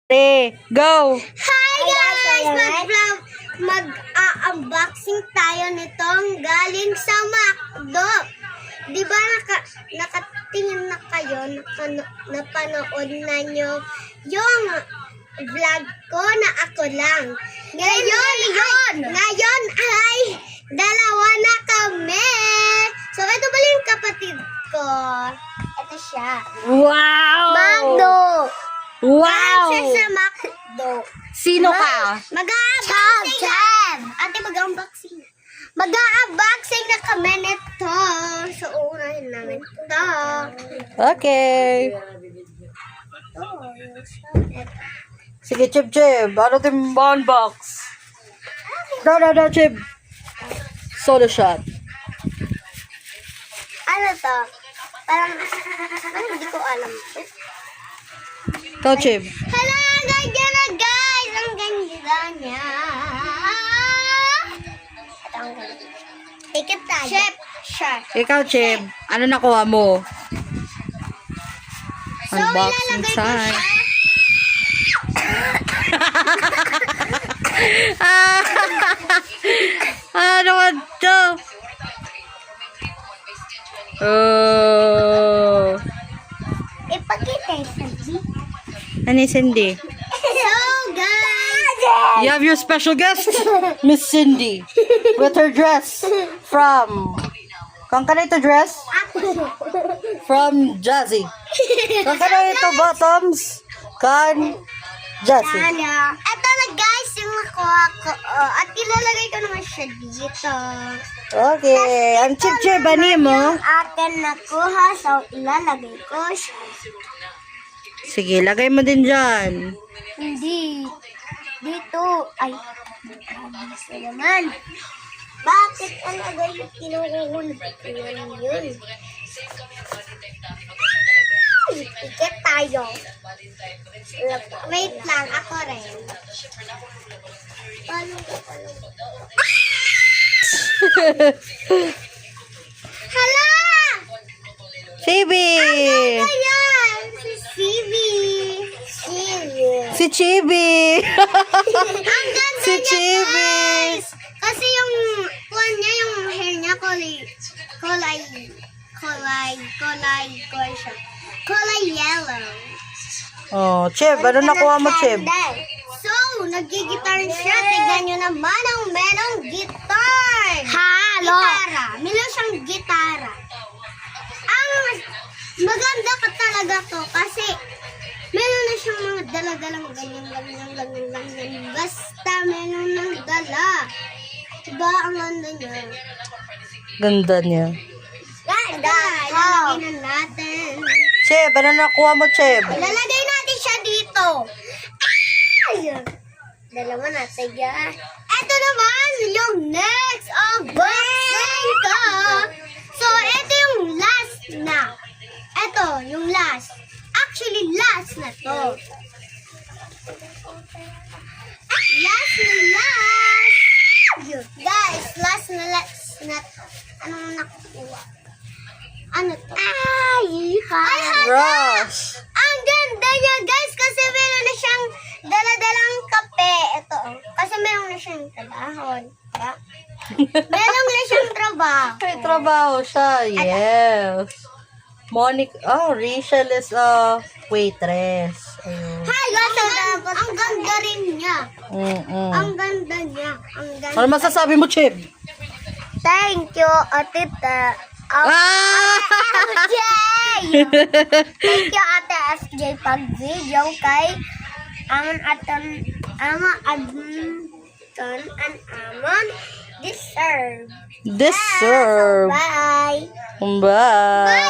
Go! Hi guys! Mag-unboxing tayo nitong galing sa McDo. Di ba nakatingin na kayo, napanood na nyo yung vlog ko na ako lang. Ngayon ay dalawa na kami. So ito pala yung kapatid ko. Ito siya. Wow! McDo. Wow! Siya sa McDo. Sino ka? Mag-unboxing. Ate, mag-unboxing. Mag-unboxing na kami nito. So, uunahin namin ito. Okay. Sige, Chib. Ano yung unbox? No, Chib. Solo shot. Ano to? Parang hindi ko alam. Ikaw, Chib. Hello, ganyan na guys. Ang ganda niya. Ito ang ganda. Ticket tayo. Chef. Ikaw, Chib. Ano nakuha mo? So, Unboxing ilalagay ko time. siya. Ano ito? Oh. Ipakita yung sabi. Ano yung Cindy? So, guys. You have your special guest, Miss Cindy, with her dress from... Kung ka na ito dress? From Jazzy. Kung ka na ito bottoms? Kan Jazzy. Ito na guys yung nakuha ko. At ilalagay ko naman siya dito. Okay. Ang chip ani mo? Yung akin nakuha. So, ilalagay ko siya. Sige, lagay mo din dyan. Hindi. Dito. Ay. Gusto naman. Bakit alagay yung kinuhulog? Yun. Tiket tayo. Wait lang. Ako rin. Hala! Chibi! Ayan! Si Cibi. Si Chibi! Ang ganda Si niya, Chibi! guys! Kasi yung kuwan niya, yung hair niya, kulay yellow. Oh, Chib, ano nakuha mo, Chib? So, nag-gitar siya. Tignan nyo naman ang merong guitar. Gitara. Meron siyang gitara. Ang maganda ka talaga to kasi meron na siyang mga dala-dalang ganyan. Basta meron ng dala. Diba ang ganda niya? Ganda niya. Ganda. Ilalagay na natin. Chib, ano nakuha mo, Chib? Ilalagay natin siya dito. Ay! Dalawa natin yan. Ito naman yung next unboxing ko. So, ito yung last na. Ito, yung last. Actually, last na to. Last na last. Guys, last na. Anong nakukuha? Ano to? Ay, Brush. ang ganda niya, guys, kasi meron na siyang dala-dalang kape. Ito, kasi meron na siyang trabaho. Diba? Meron na siyang trabaho. May trabaho siya, yes. Rachel is a waitress. Ayun. Hi, guys, ang ganda rin niya. Ang ganda niya. Ang ganda. Ano masasabi mo, Chib? Thank you, Atita. SJ! Thank you, Ate SJ, pag-video kay Amon deserve. Deserve. Bye! Bye.